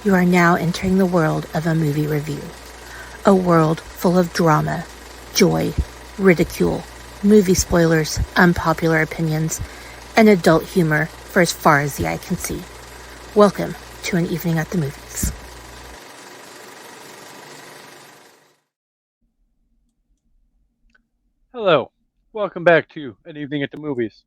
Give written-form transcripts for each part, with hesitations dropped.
You are now entering the world of a movie review. A world full of drama, joy, ridicule, movie spoilers, unpopular opinions, and adult humor for as far as the eye can see. Welcome to An Evening at the Movies. Hello. Welcome back to An Evening at the Movies,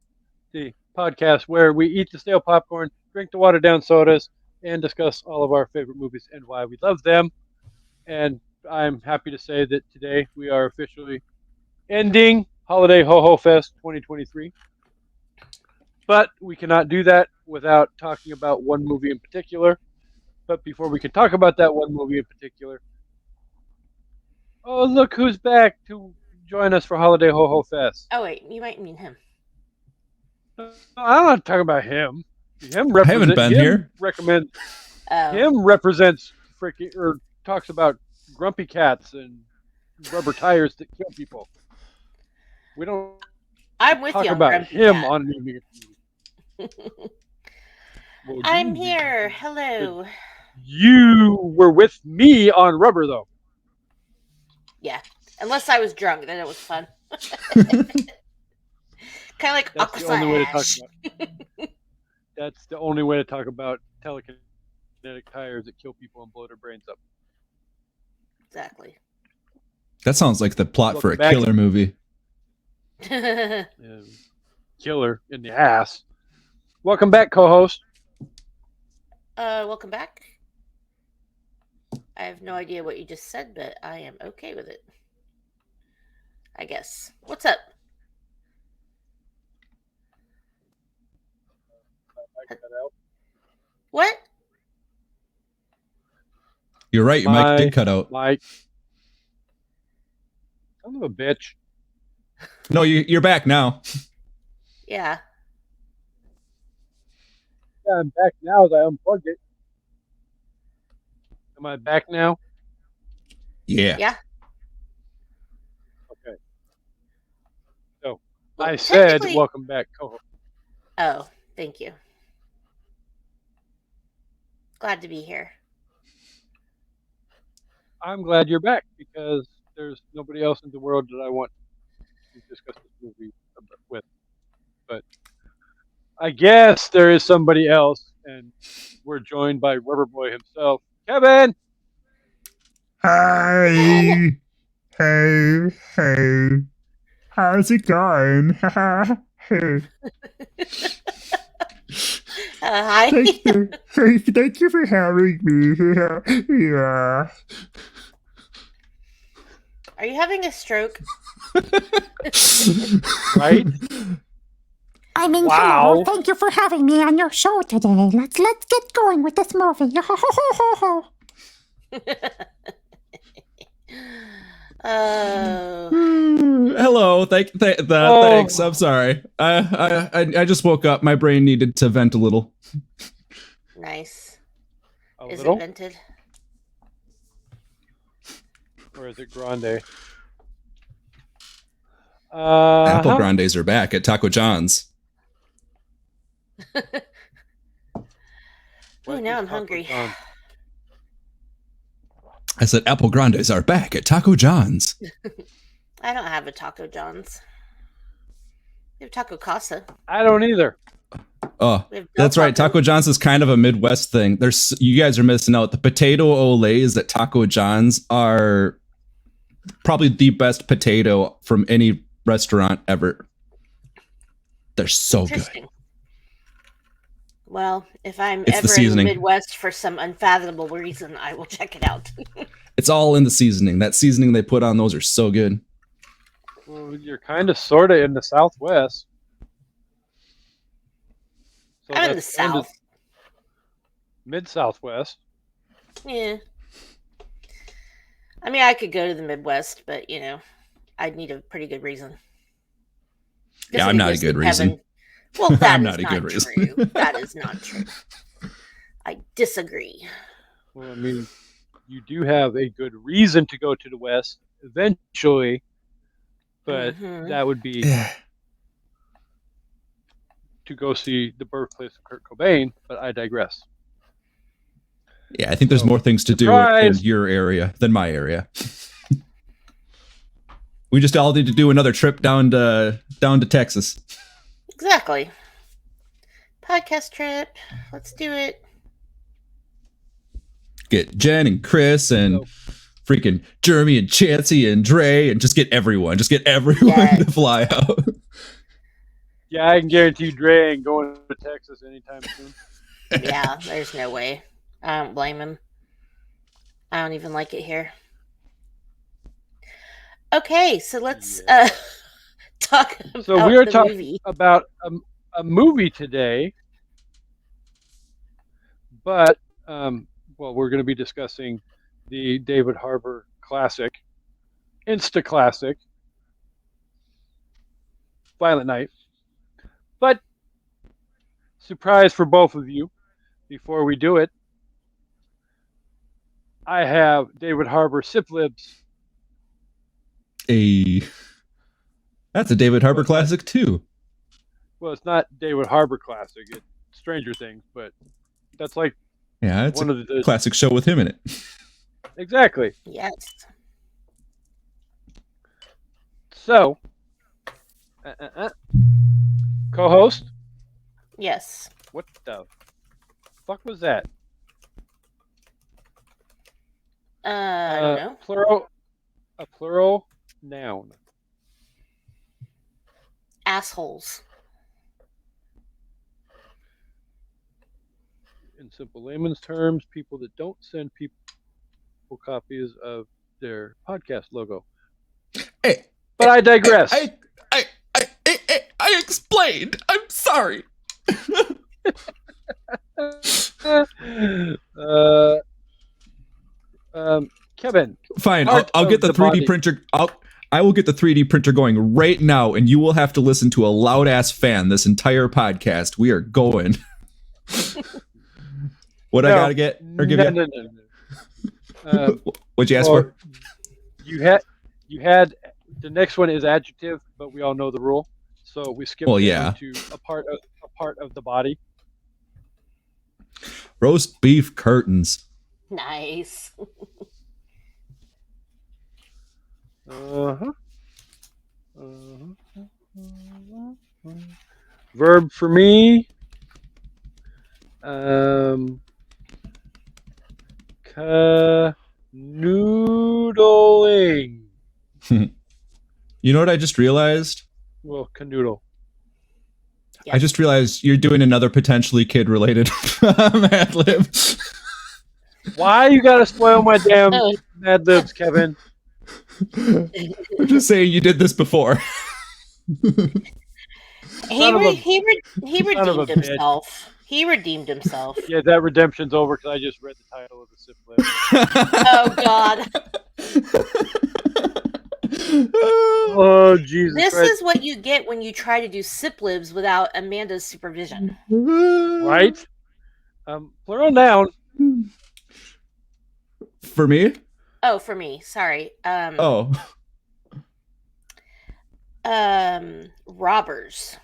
the podcast where we eat the stale popcorn, drink the watered down sodas, and discuss all of our favorite movies and why we love them. And I'm happy to say that today we are officially ending Holiday Ho Ho Fest 2023. But we cannot do that without talking about one movie in particular. But before we can talk about that one movie in particular, oh, look who's back to join us for Holiday Ho Ho Fest. Oh, wait, you might mean him. No, I don't want to talk about him. I haven't been here. Him represents freaking or talks about grumpy cats and rubber tires that kill people. We don't. I'm with talk you on about Grumpy him Cat. on an evening. Well, I'm here. Hello. You were with me on rubber though. Yeah, unless I was drunk, then it was fun. Kind of like That's the only way to talk Aquaslash. about. That's the only way to talk about telekinetic tires that kill people and blow their brains up. Exactly. That sounds like the plot for a Welcome back. killer movie. Killer in the ass. Welcome back, co-host. Welcome back. I have no idea what you just said, but I am okay with it. I guess. What's up? What? You're right, your mic did cut out. Mike. Son of a bitch. No, you're back now. Yeah. Yeah, I'm back now as I unplugged it. Am I back now? Yeah. Yeah. Okay. So, Well, I said, technically- welcome back, co-host. Oh, thank you. Glad to be here. I'm glad you're back because there's nobody else in the world that I want to discuss this movie with. But I guess there is somebody else, and we're joined by Rubberboy himself, Kevin. Hi. Hey. How's it going? Hey. Hi. Thank you for having me. Yeah. Are you having a stroke? Right? I mean, Wow. hello. Thank you for having me on your show today. Let's get going with this movie. Oh. Hello. Thanks. I'm sorry. I just woke up. My brain needed to vent a little. Nice. A Is little? it vented? Or is it grande? Apple Grandes are back at Taco John's. Oh, now I'm hungry. I said Apple Grandes are back at Taco John's. I don't have a Taco John's. We have Taco Casa. I don't either. Oh, We have Del that's right. Taco John's is kind of a Midwest thing. You guys are missing out. The potato olays at Taco John's are probably the best potato from any restaurant ever. They're so good. Interesting. Well, if I'm It's the ever in the seasoning. Midwest for some unfathomable reason, I will check it out. It's all in the seasoning. That seasoning they put on those are so good. Well, you're kind of, sort of in the Southwest. So I'm in the that's kind of South. Mid-Southwest. Yeah. I mean, I could go to the Midwest, but, I'd need a pretty good reason. Yeah, I'm not a good reason. Well, that I'm is not a good reason. true. That is not true. I disagree. Well, I mean, you do have a good reason to go to the West eventually, but Mhm. that would be Yeah. to go see the birthplace of Kurt Cobain, but I digress. Yeah, I think there's more things to do in your area than my area. We just all need to do another trip down to Texas. Exactly. Podcast trip. Let's do it. Get Jen and Chris and freaking Jeremy and Chancey and Dre and just get everyone. Just get everyone to fly out. Yeah, I can guarantee you Dre ain't going to Texas anytime soon. Yeah, there's no way. I don't blame him. I don't even like it here. Okay, so let's talk about So we are the talking movie. about a movie today, but we're going to be discussing the David Harbour classic, Insta classic, Violent Night. But surprise for both of you, before we do it, I have David Harbour Sip Libs. That's a David Harbour classic too. Well, it's not David Harbour classic. It's Stranger Things, but that's like it's one a of the classic show with him in it. Exactly. Yes. So, co-host. Yes. What the fuck was that? I don't know. A plural noun. Assholes. In simple layman's terms, people that don't send people copies of their podcast logo. But I digress. I explained. I'm sorry. Kevin. Fine. I'll get the 3D printer. I will get the 3D printer going right now, and you will have to listen to a loud ass fan this entire podcast. We are going. What I gotta get or give you? No. What'd you ask for? You had the next one is adjective, but we all know the rule, so we skip to a part of the body. Roast beef curtains. Nice. Verb for me. Canoodling. You know what I just realized? Well, canoodle. Yes. I just realized you're doing another potentially kid-related Mad Lib. Why you gotta spoil my damn Mad Libs, Kevin? I'm just saying you did this before. He redeemed himself. He redeemed himself. Yeah, that redemption's over because I just read the title of the Sip Lib. Oh, God. Oh, Jesus This Christ. is what you get when you try to do Sip Libs without Amanda's supervision. Right? Plural noun. For me? Oh, for me. Sorry. Robbers.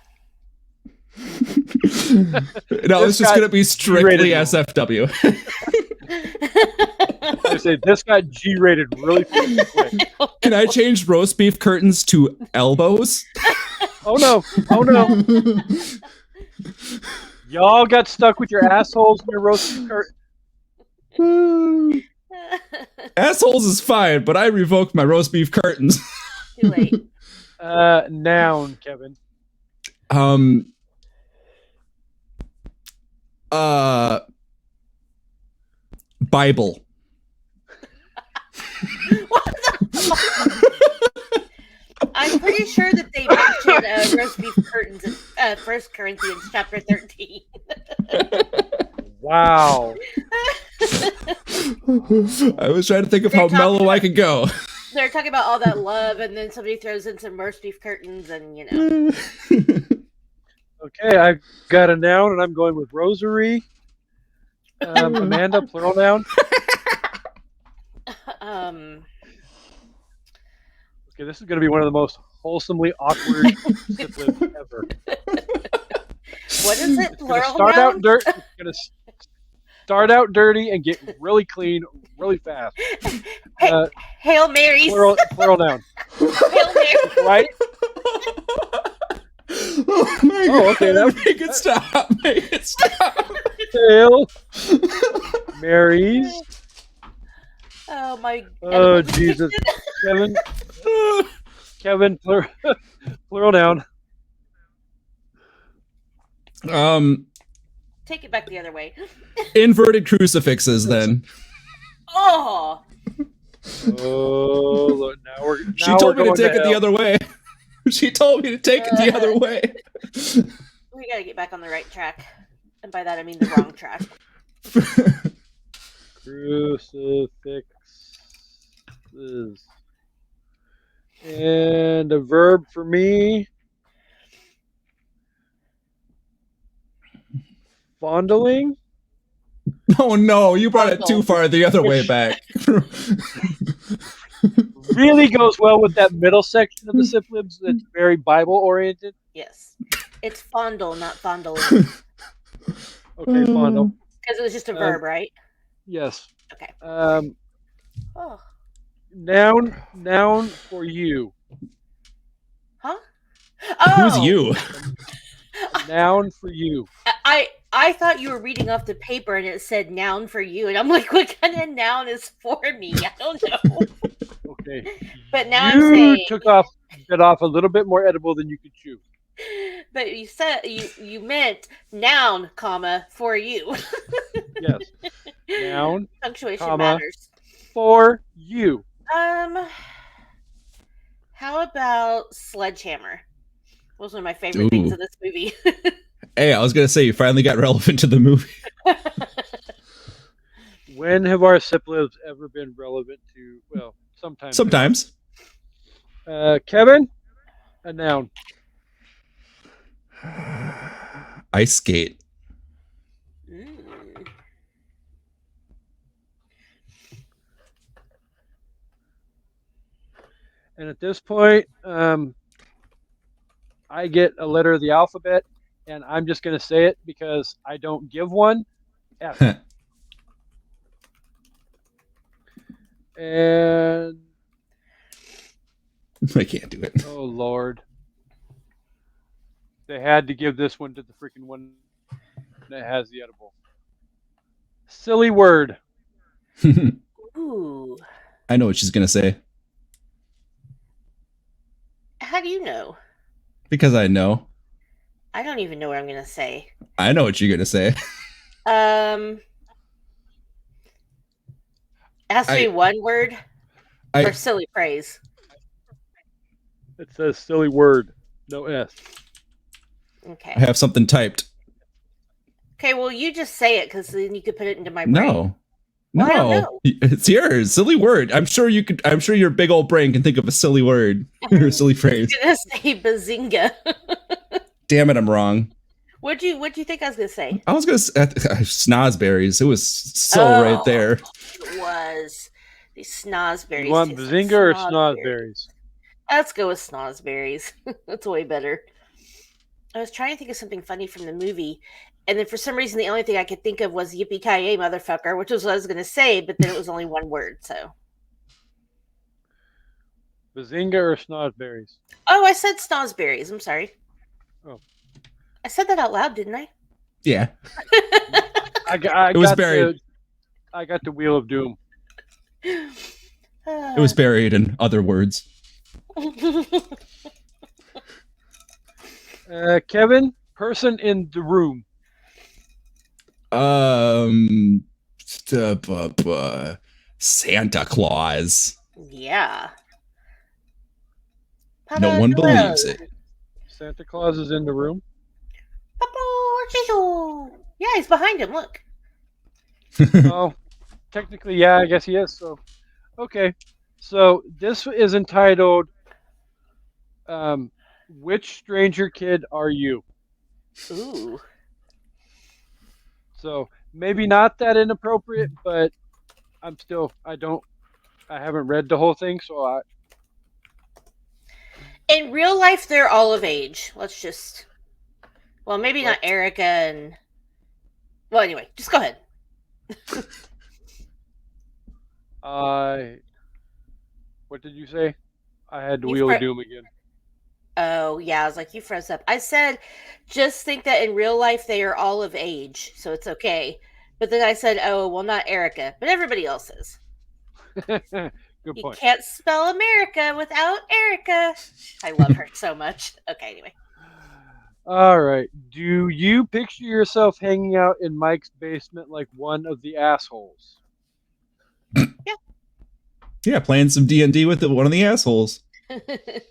No, it's just going to be strictly SFW. I say this got G-rated really quick. Can I change roast beef curtains to elbows? Oh no. Y'all got stuck with your assholes in your roast beef curtain. Assholes is fine, but I revoked my roast beef curtains. Too late. Noun, Kevin. Bible. What the fuck? I'm pretty sure that they mentioned roast beef curtains in 1 Corinthians chapter 13. Wow. I was trying to think of how mellow I could go. They're talking about all that love, and then somebody throws in some roast beef curtains, and you know. Okay, I've got a noun, and I'm going with rosary. Amanda, plural noun. Okay, this is going to be one of the most wholesomely awkward siblings ever. What is it? Plural start noun? out dirt. start out dirty and get really clean really fast. Hail Marys. Plural noun. Hail Marys. Right? Oh my god. Okay, Make it stop. Make it stop. Hail Marys. Oh my. Oh Jesus. Kevin, plural noun. Take it back the other way. Inverted crucifixes then. Oh. Oh, look, She told me to take it the other way. She told me to take it the other way. We gotta get back on the right track. And by that I mean the wrong track. Crucifixes. And a verb for me. Fondling. Oh no, you brought it too far the other way back. Really goes well with that middle section of the Siplibs that's very Bible oriented. Yes. It's fondle, not fondling. Okay, fondle. Because it was just a verb, right? Yes. Okay. Oh. Noun for you. Huh? Oh. Who's you? Noun for you. I thought you were reading off the paper and it said noun for you, and I'm like, what kind of noun is for me? I don't know. Okay. But now I'm saying bit off a little bit more edible than you could chew. But you said you meant noun, comma, for you. Yes. Noun. Punctuation comma, matters. For you. How about sledgehammer? That was one of my favorite things of this movie. Hey, I was gonna say you finally got relevant to the movie. When have our Siplibs ever been relevant to? Well, sometimes. Sometimes. Kevin, a noun. Ice skate. And at this point, I get a letter of the alphabet, and I'm just going to say it because I don't give one. F. And I can't do it. Oh Lord, they had to give this one to the freaking one that has the edible. Silly word. Ooh. I know what she's gonna say. How do you know? Because I know. I don't even know what I'm gonna say. I know what you're gonna say. It has to be one word or silly phrase. It says silly word, no S. Okay. I have something typed. Okay, well, you just say it because then you could put it into my brain. No. Well, I don't know. It's yours. Silly word. I'm sure you could. I'm sure your big old brain can think of a silly word or a silly phrase. I was gonna say bazinga. Damn it, I'm wrong. What'd you think I was gonna say? I was gonna say snozberries. It was so right there. It was these snozberries. You want bazinga or snozberries? Let's go with snozberries. That's way better. I was trying to think of something funny from the movie, and then for some reason the only thing I could think of was yippee-ki-yay, motherfucker, which was what I was going to say, but then it was only one word, so. Bazinga or snozberries? Oh, I said snozberries. I'm sorry. Oh. I said that out loud, didn't I? Yeah. It was buried. I got the Wheel of Doom. It was buried in other words. Kevin, person in the room. Santa Claus. Yeah. No one believes it. Santa Claus is in the room. Yeah, he's behind him. Look. Oh, technically, yeah, I guess he is. So, okay. So this is entitled, "Which Stranger Kid Are You?" Ooh. So maybe not that inappropriate, but I haven't read the whole thing, so In real life, they're all of age. Well, maybe not Erica and... Well, anyway, just go ahead. What did you say? I had the You Wheel fro- of Doom again. Oh, yeah. I was like, you froze up. I said, just think that in real life they are all of age, so it's okay. But then I said, oh, well, not Erica, but everybody else is. Good You point. can't spell America without Erica. I love her so much. Okay, anyway. All right. Do you picture yourself hanging out in Mike's basement like one of the assholes? Yeah. Yeah, playing some D&D with one of the assholes. That'd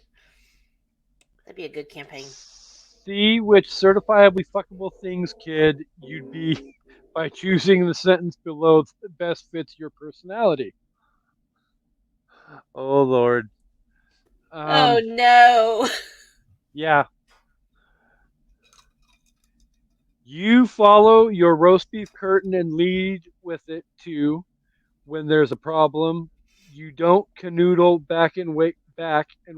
be a good campaign. See which certifiably fuckable things, kid, you'd be by choosing the sentence below that best fits your personality. Oh, Lord. Oh, no. Yeah. You follow your roast beef curtain and lead with it too. When there's a problem, you don't canoodle back and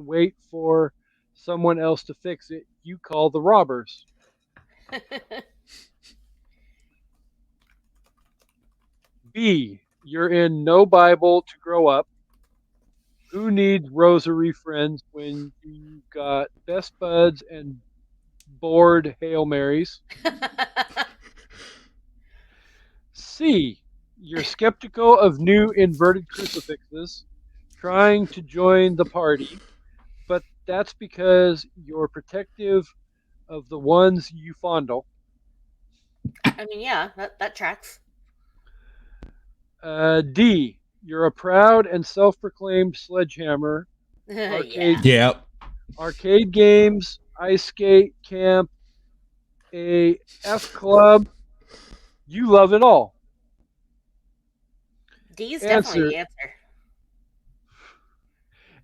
wait for someone else to fix it. You call the robbers. B. You're in no Bible to grow up. Who needs rosary friends when you got best buds and bored Hail Marys? C. You're skeptical of new inverted crucifixes, trying to join the party, but that's because you're protective of the ones you fondle. I mean, yeah, that tracks. D. You're a proud and self-proclaimed sledgehammer. Yeah. Yeah. Arcade games, ice skate, camp, a F club. You love it all. D is definitely Answer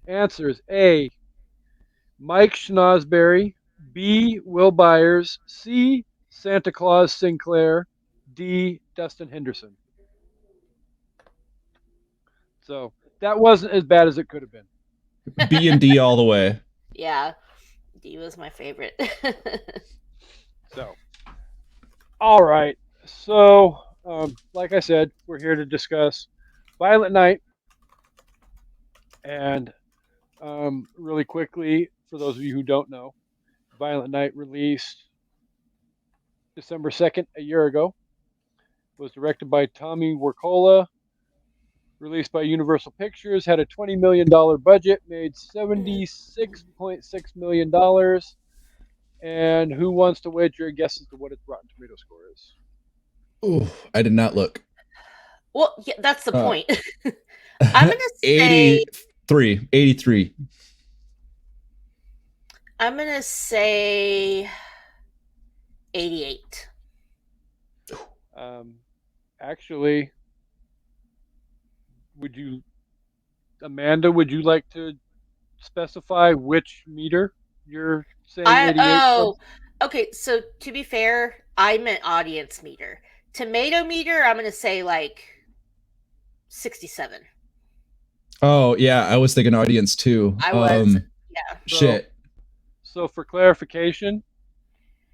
the answer. Answers: A. Mike Schnozberry, B. Will Byers, C. Santa Claus Sinclair, D. Dustin Henderson. So that wasn't as bad as it could have been. B&D all the way. Yeah. D was my favorite. So, all right. So, like I said, we're here to discuss Violent Night. And really quickly, for those of you who don't know, Violent Night released December 2nd, a year ago. Was directed by Tommy Wirkola, released by Universal Pictures, had a $20 million budget, made $76.6 million. And who wants to wager a guess as to what its Rotten Tomato score is? Ooh, I did not look. Well, yeah, that's the point. I'm going to say 83. I'm going to say 88. Actually, Amanda, would you like to specify which meter you're saying 88 from? Okay, so to be fair, I meant audience meter. Tomato meter, I'm going to say like 67. Oh, yeah, I was thinking audience too. I was, yeah. Shit. So for clarification,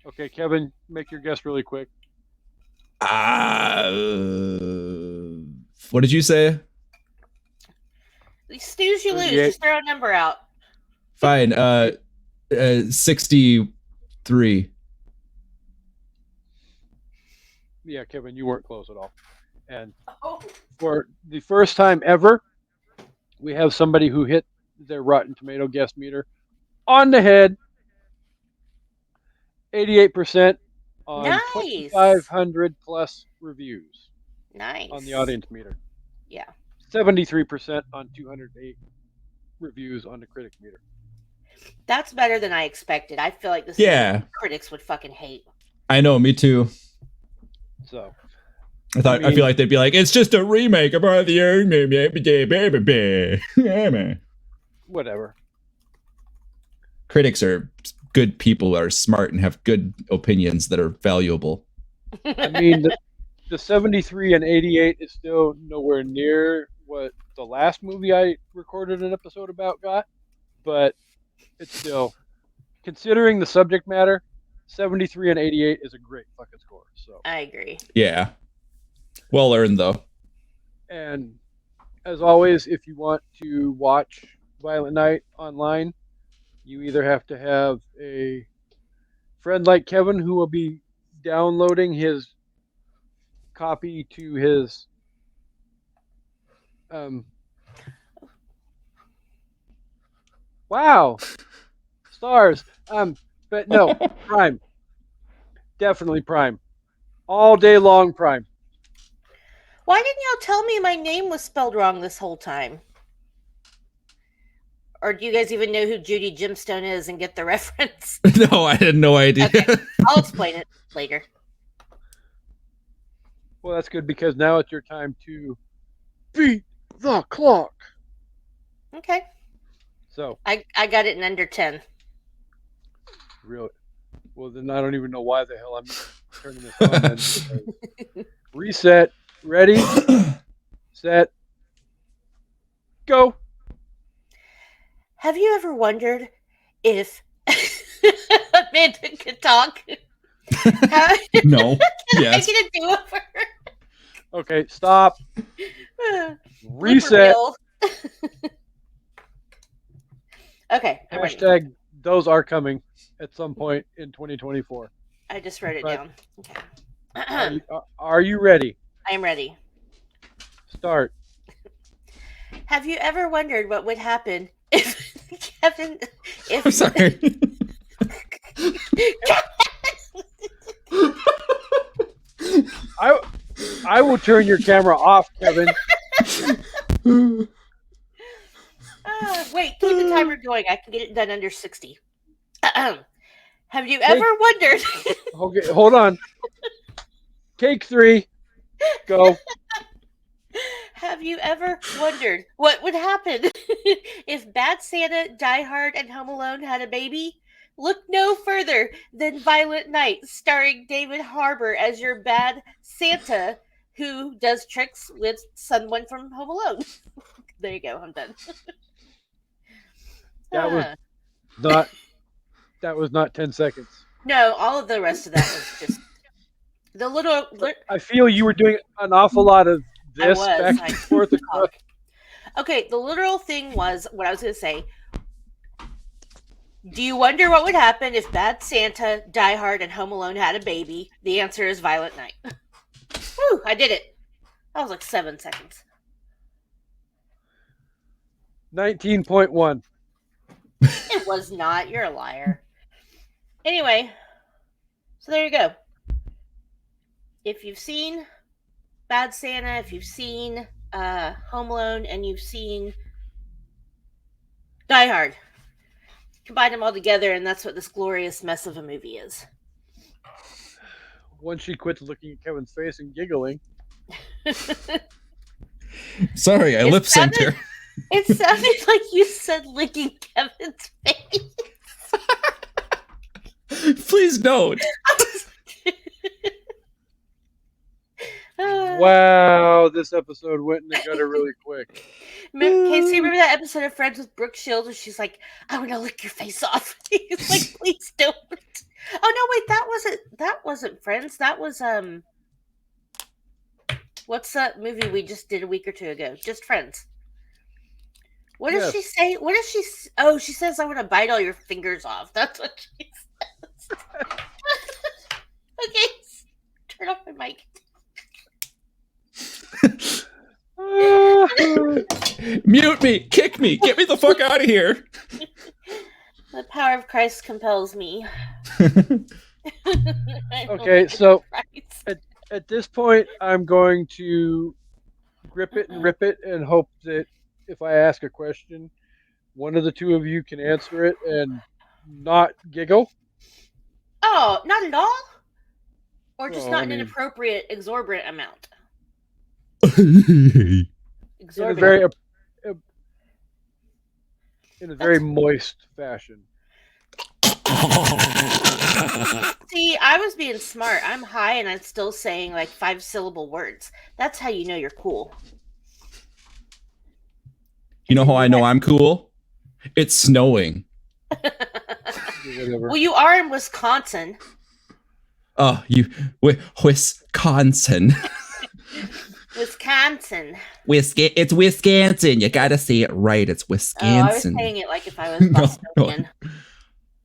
okay, Kevin, make your guess really quick. What did you say? You snooze, you lose. 38. Just throw a number out. Fine. 63. Yeah, Kevin, you weren't close at all. And Oh. for the first time ever, we have somebody who hit their Rotten Tomato guess meter on the head. 88% on Nice. 2,500 plus reviews. Nice. On the audience meter. Yeah. 73% on 208 reviews on the critic meter. That's better than I expected. I feel like this Yeah. is what critics would fucking hate. I know, me too. So I feel like they'd be like, it's just a remake of the old movie. Whatever. Critics are good people, are smart, and have good opinions that are valuable. I mean, the 73 and 88 is still nowhere near what the last movie I recorded an episode about got, but it's still, considering the subject matter, 73 and 88 is a great fucking score. So I agree. Yeah. Well earned, though. And as always, if you want to watch Violent Night online, you either have to have a friend like Kevin who will be downloading his copy to his wow, stars. But no, Prime. Definitely Prime. All day long Prime. Why didn't y'all tell me my name was spelled wrong this whole time? Or do you guys even know who Judy Gemstone is and get the reference? No, I had no idea. Okay, I'll explain it later. Well, that's good because now it's your time to beat the clock. Okay. So I got it in under 10. really, well then I don't even know why the hell I'm turning this on. Then. Reset. Ready. Set. Go. Have you ever wondered if Amanda could talk? No. Can Yes. I get a do-over? Okay, stop. Reset. Okay. I'm ready. Hashtag those are coming at some point in 2024. I just wrote it down. Okay. Are you ready? I am ready. Start. Have you ever wondered what would happen if Kevin? If I'm sorry. I will turn your camera off, Kevin. Wait, keep the timer going. I can get it done under 60. Have you ever wondered? Okay, hold on. Take 3. Go. Have you ever wondered what would happen if Bad Santa, Die Hard, and Home Alone had a baby? Look no further than Violent Night, starring David Harbour as your bad Santa who does tricks with someone from Home Alone. There you go. I'm done. That was not 10 seconds. No, all of the rest of that was just the little. I feel you were doing an awful lot of this I back and forth across. Okay, the literal thing was what I was going to say. Do you wonder what would happen if Bad Santa, Die Hard, and Home Alone had a baby? The answer is Violent Night. Woo, I did it. That was like 7 seconds. 19.1. It was not. You're a liar. Anyway, so there you go. If you've seen Bad Santa, if you've seen Home Alone, and you've seen Die Hard, combine them all together, and that's what this glorious mess of a movie is. Once she quits looking at Kevin's face and giggling. Sorry, I lip synced her. It sounded like you said licking Kevin's face. Please don't. Wow, this episode went in the gutter really quick. Kasey, remember that episode of Friends with Brooke Shields where she's like, "I want to lick your face off." He's like, "Please don't." Oh no, wait, that wasn't Friends. That was what's that movie we just did a week or two ago? Just Friends. What does she say? What does she? Oh, she says, "I want to bite all your fingers off." That's what she says. Okay, turn off my mic. Mute me, kick me, get me the fuck out of here. The power of Christ compels me. Okay, so at this point, I'm going to grip it and rip it and hope that if I ask a question, one of the two of you can answer it and not giggle. Oh, not at all? Or just not an inappropriate, exorbitant amount? In a very moist fashion. See, I was being smart. I'm high and I'm still saying like 5-syllable words. That's how you know you're cool. You know how I know I'm cool? It's snowing. Well, you are in Wisconsin. Oh, Wisconsin. Wisconsin. It's Wisconsin. You gotta say it right. It's Oh, I was Wisconsin. saying it like if I was Bostonian.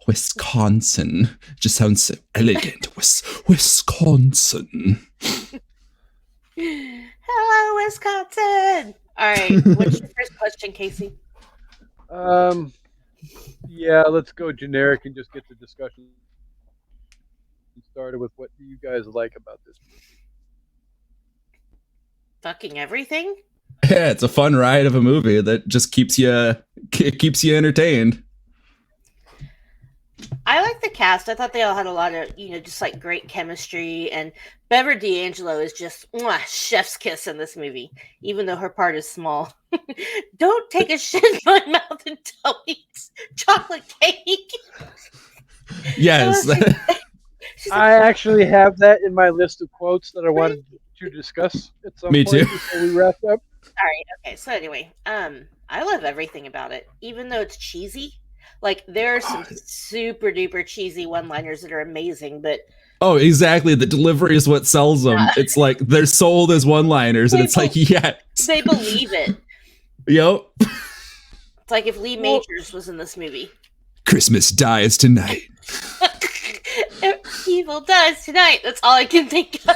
Wisconsin. Just sounds so elegant. Wisconsin. Hello, Wisconsin. All right. What's your first question, Kasey? Yeah, let's go generic and just get the discussion started with what do you guys like about this movie? Fucking everything? Yeah, it's a fun ride of a movie that just keeps you entertained. I like the cast. I thought they all had a lot of, just like great chemistry. And Bever D'Angelo is just chef's kiss in this movie, even though her part is small. Don't take a shit in my mouth and tell me it's chocolate cake. Yes. I actually have that in my list of quotes that I wanted to discuss at some Me point too. before we wrap up. All right. Okay. So anyway, I love everything about it, even though it's cheesy. Like there are some super duper cheesy one-liners that are amazing, but Oh, exactly. The delivery is what sells them. It's like they're sold as one-liners, and it's like, yes. They believe it. Yep. It's like if Lee Majors was in this movie. Christmas dies tonight. Evil dies tonight. That's all I can think of.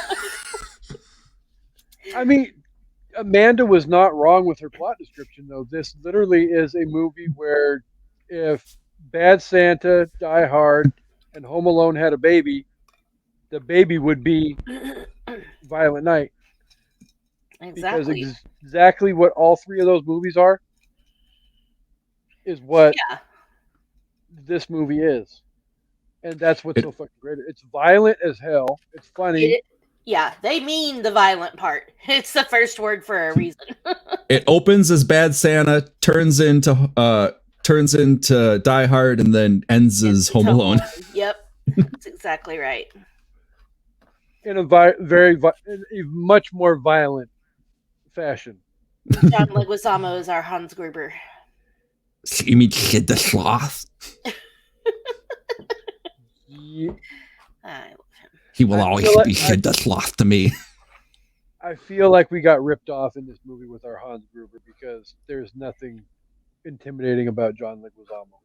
I mean, Amanda was not wrong with her plot description, though. This literally is a movie where if Bad Santa, Die Hard, and Home Alone had a baby, the baby would be Violent Night. Exactly. Because exactly what all three of those movies are is what this movie is. And that's what's so fucking great. It's violent as hell. It's funny. They mean the violent part. It's the first word for a reason. It opens as Bad Santa, turns into Die Hard, and then ends as Home Alone. Yep, that's exactly right. In a much more violent fashion. John Leguizamo is our Hans Gruber. You mean Sid the Sloth? Yeah. I love him. He will always be Sid the Sloth to me. I feel like we got ripped off in this movie with our Hans Gruber because there's nothing intimidating about John Leguizamo.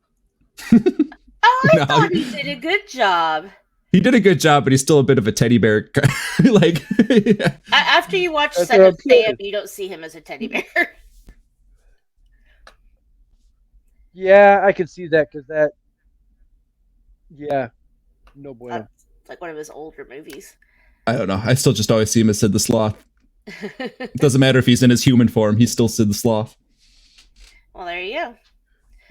I thought he did a good job. He did a good job, but he's still a bit of a teddy bear. Like after you watch Son of Sam, you don't see him as a teddy bear. Yeah, I can see that because that. Yeah, no bueno. It's like one of his older movies. I don't know. I still just always see him as Sid the Sloth. It doesn't matter if he's in his human form; he's still Sid the Sloth. Well, there you go.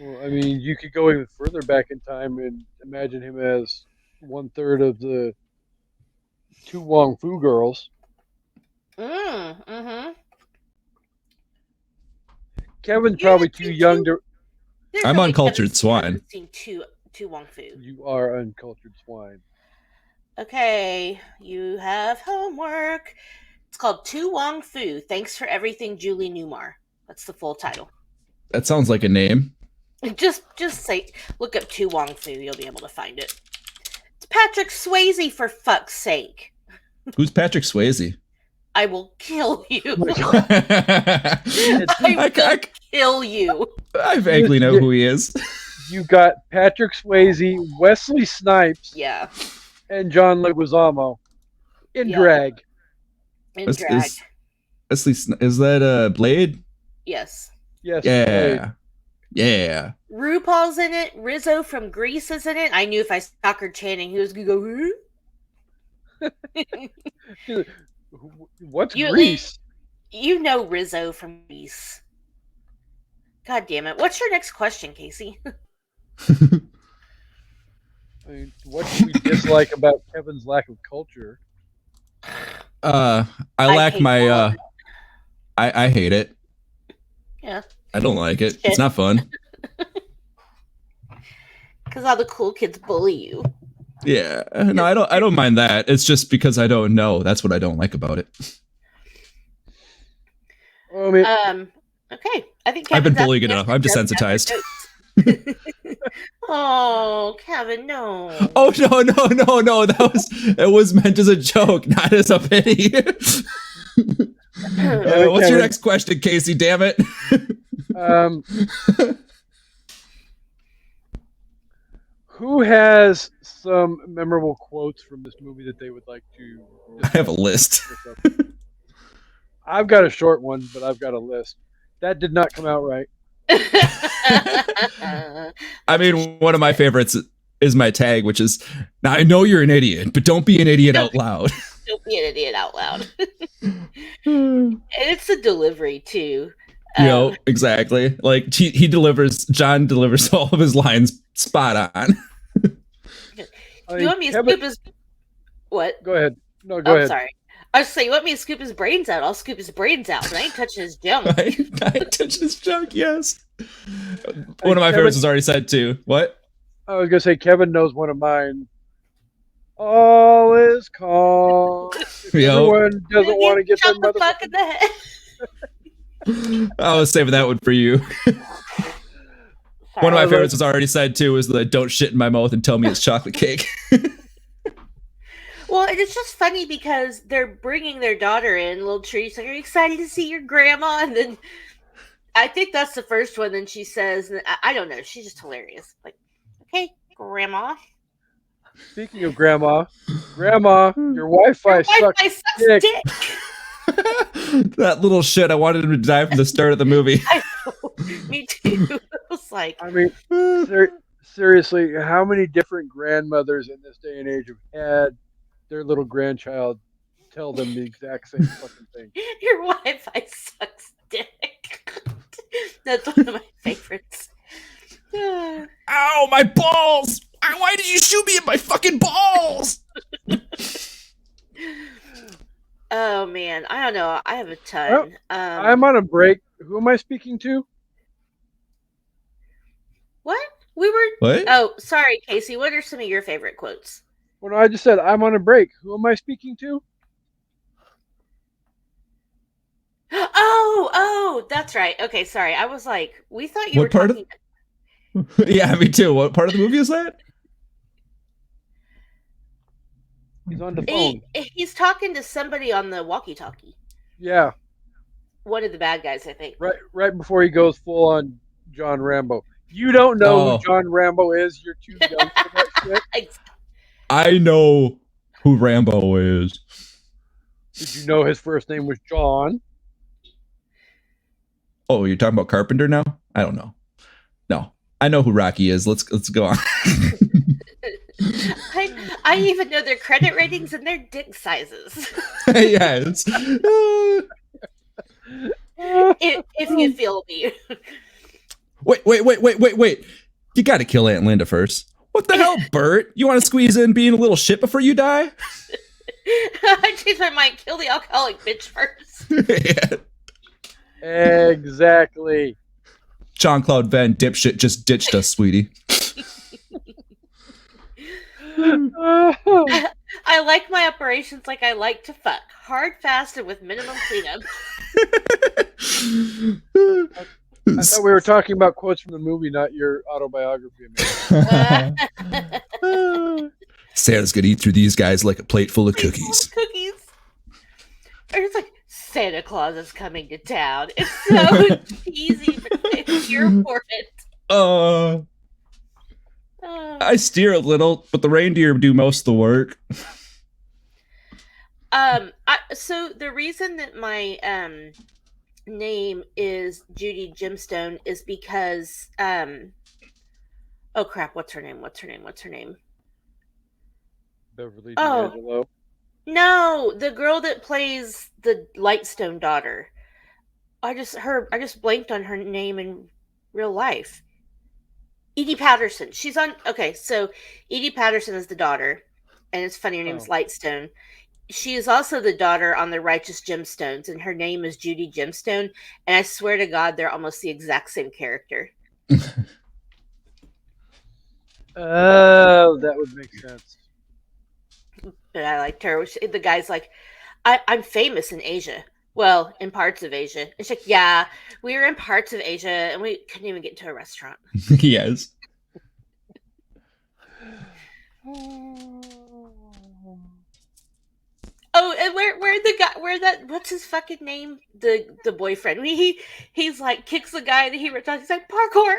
Well, I mean, you could go even further back in time and imagine him as 1/3 of the two Wong Fu girls. Mm-hmm. Kevin's probably too young to. I'm uncultured swine. Seen two Wong Fu. You are uncultured swine. Okay, you have homework. It's called Tu Wong Fu. Thanks for everything, Julie Newmar. That's the full title. That sounds like a name. Just say, look up Tu Wong Fu. You'll be able to find it. It's Patrick Swayze, for fuck's sake. Who's Patrick Swayze? I will kill you. I will kill you. I vaguely know who he is. You got Patrick Swayze, Wesley Snipes, and John Leguizamo in drag. In drag. Is that Blade? Yes. Yes. Yeah. Blade. Yeah. RuPaul's in it. Rizzo from Grease is in it. I knew if I stalkered Channing, he was going to go, What's Grease? You know Rizzo from Grease. God damn it. What's your next question, Kasey? I mean, what do we dislike about Kevin's lack of culture? I hate it. Yeah. I don't like it. It's not fun. Because all the cool kids bully you. Yeah. No, I don't mind that. It's just because I don't know. That's what I don't like about it. I mean, okay. I think I've been bullied enough. I'm desensitized. Oh, Kevin, no. Oh no. It was meant as a joke, not as a pity. What's your next question, Kasey? Damn it. Who has some memorable quotes from this movie that they would like to I have a list. I've got a short one, but I've got a list. That did not come out right. I mean, one of my favorites is my tag, which is, now I know you're an idiot, but don't be an idiot out loud. Don't be an idiot out loud. And it's the delivery, too. Exactly. Like, John delivers all of his lines spot on. You want me to scoop his... What? Go ahead. No, go ahead. Sorry. I was saying, you want me to scoop his brains out? I'll scoop his brains out, but I ain't touching his junk. I ain't touching his junk, yes. One of my favorites was already said, too. What? I was going to say, Kevin knows one of mine. All is calm. Everyone doesn't want to get their motherfucker in the head. I was saving that one for you. One of my favorites was already said too, is the don't shit in my mouth and tell me it's chocolate cake. Well, and it's just funny because they're bringing their daughter in, little Tree's like, "Are you excited to see your grandma?" And then I think that's the first one. Then she says, I don't know, she's just hilarious. Like, okay, grandma. Speaking of grandma, your Wi-Fi sucks dick. That little shit, I wanted him to die from the start of the movie. I know. Me too. It was like, I mean, seriously, how many different grandmothers in this day and age have had their little grandchild tell them the exact same fucking thing? Your Wi-Fi sucks dick. That's one of my favorites. Ow, my balls! Why did you shoot me in my fucking balls? Oh man, I don't know. I have a ton. Well, I'm on a break. Who am I speaking to? What? We were. What? Oh, sorry, Kasey. What are some of your favorite quotes? Well, no, I just said I'm on a break. Who am I speaking to? Oh, that's right. Okay, sorry. I was like, we thought you were talking. Yeah, me too. What part of the movie is that? He's on the phone. He's talking to somebody on the walkie-talkie. Yeah. One of the bad guys, I think. Right before he goes full on John Rambo. You don't know who John Rambo is. You're too young for that shit. I know who Rambo is. Did you know his first name was John? Oh, you're talking about Carpenter now? I don't know. No, I know who Rocky is. Let's go on. I even know their credit ratings and their dick sizes. Yes. if you feel me. Wait. You gotta kill Aunt Linda first. What the hell, Bert? You want to squeeze in being a little shit before you die? I changed my mind. Kill the alcoholic bitch first. Yeah. Exactly. Jean-Claude Van dipshit just ditched us, sweetie. I like my operations like I like to fuck. Hard, fast, and with minimum cleanup. I thought we were talking about quotes from the movie, not your autobiography. Santa's gonna eat through these guys like a plate full of cookies. Or it's like, Santa Claus is coming to town. It's so easy, but it's here for it. I steer a little, but the reindeer do most of the work. So the reason that my name is Judy Gemstone is because oh crap, what's her name? Beverly D'Angelo. No, the girl that plays the Lightstone daughter. I just blanked on her name in real life. Edie Patterson. She's on. Okay, so Edie Patterson is the daughter, and it's funny. Her name's Lightstone. She is also the daughter on the Righteous Gemstones, and her name is Judy Gemstone. And I swear to God, they're almost the exact same character. Oh, that would make sense. But I liked her. The guy's like, I'm famous in Asia. Well, in parts of Asia. And she's like, yeah, we were in parts of Asia, and we couldn't even get into a restaurant. Yes. Oh, Oh, and where the guy, where that, what's his fucking name? The boyfriend. He's like kicks the guy that he ripped off. He's like, parkour.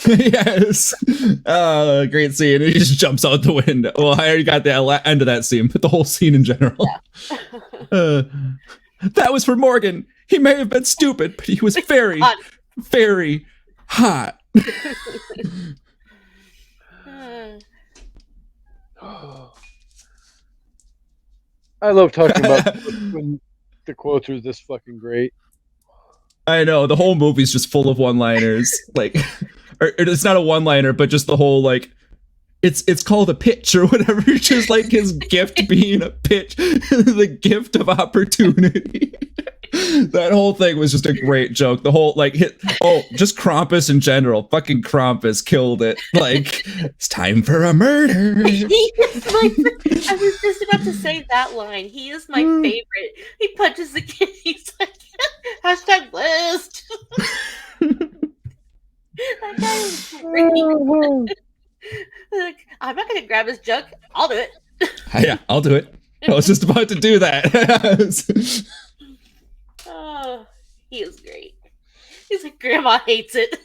Yes. Great scene. He just jumps out the window. Well, I already got the end of that scene, but the whole scene in general. Yeah. That was for Morgan. He may have been stupid, but he was very, very hot. I love talking about when the quotes are this fucking great. I know, the whole movie's just full of one-liners. Like, or it's not a one-liner, but just the whole, like, it's called a pitch or whatever. Just like his gift being a pitch, the gift of opportunity. That whole thing was just a great joke. The whole just Krampus in general. Fucking Krampus killed it. Like, it's time for a murder. I was just about to say that line. He is my favorite. He punches the kid. He's like, hashtag list. That guy is great. Like, I'm not gonna grab his jug. I'll do it. Yeah, I'll do it. I was just about to do that. Oh, he is great. He's like, Grandma hates it.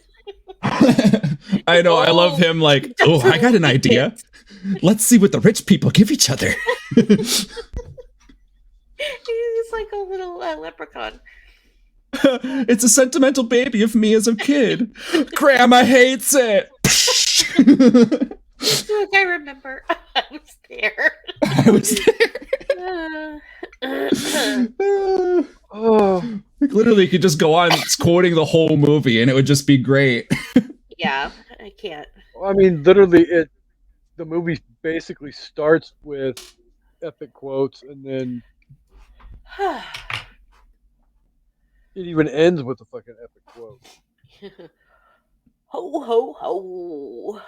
I know. I love him. Like, oh, I got an idea. Let's see what the rich people give each other. He's like a little leprechaun. It's a sentimental baby of me as a kid. Grandma hates it. Look, I remember. I was there. I was there. Like, literally, you could just go on quoting the whole movie, and it would just be great. Yeah, I can't. I mean, literally, the movie basically starts with epic quotes, and then it even ends with a fucking epic quote. Ho ho ho.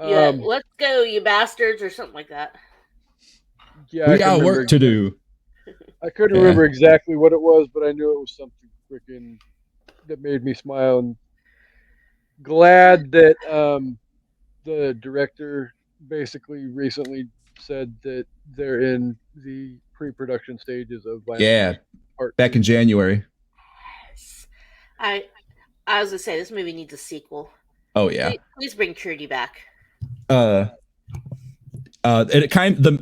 Yeah, let's go, you bastards, or something like that. Yeah, we got work to do. I couldn't remember exactly what it was, but I knew it was something freaking that made me smile. And glad that the director basically recently said that they're in the pre-production stages of Violent Part back 2. In January. Yes. I was gonna say this movie needs a sequel. Oh yeah. Please bring Trudy back. The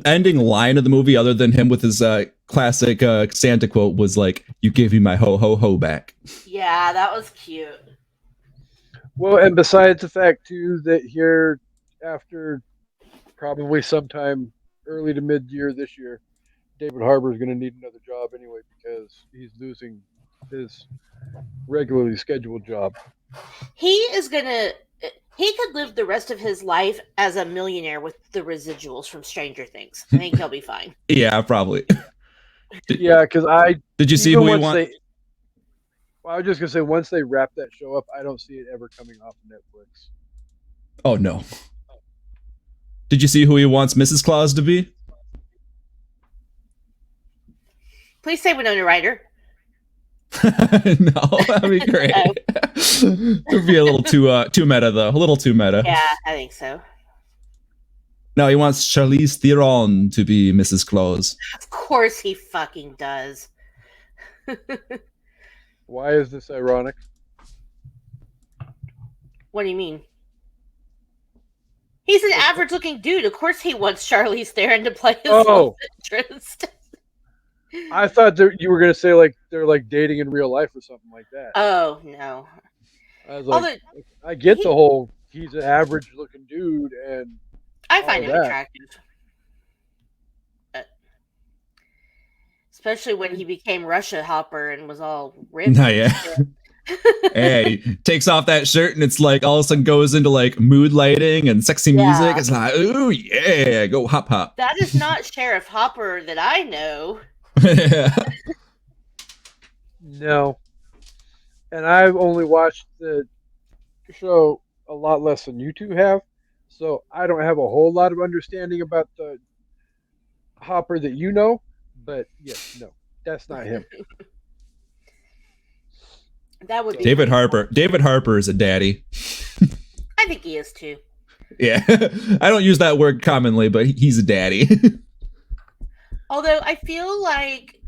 ending line of the movie, other than him with his classic Santa quote, was like, "You gave me my ho ho ho back." Yeah, that was cute. Well, and besides the fact too that here, after probably sometime early to mid-year this year, David Harbour is going to need another job anyway because he's losing his regularly scheduled job. He could live the rest of his life as a millionaire with the residuals from Stranger Things. I think he'll be fine. Yeah, probably. Yeah, because did you see who he wants? I was just gonna say, once they wrap that show up, I don't see it ever coming off Netflix. Oh no! Did you see who he wants Mrs. Claus to be? Please say Winona Ryder. No, that'd be great. It would be a little too meta, though. A little too meta. Yeah, I think so. No, he wants Charlize Theron to be Mrs. Claus. Of course he fucking does. Why is this ironic? What do you mean? He's an average-looking dude. Of course he wants Charlize Theron to play his love interest. I thought you were going to say like they're like dating in real life or something like that. Oh, no. I was like, I get the whole he's an average-looking dude, and I find him attractive. Especially when he became Russia Hopper and was all ripped. Oh, yeah. Hey, takes off that shirt and it's like all of a sudden goes into like mood lighting and sexy music. It's like, ooh, yeah, go hop hop. That is not Sheriff Hopper that I know. Yeah. No. And I've only watched the show a lot less than you two have, so I don't have a whole lot of understanding about the Hopper that you know, but yes, no, that's not him. That would be David Harbour. David Harbour is a daddy. I think he is too. Yeah. I don't use that word commonly, but he's a daddy. Although I feel like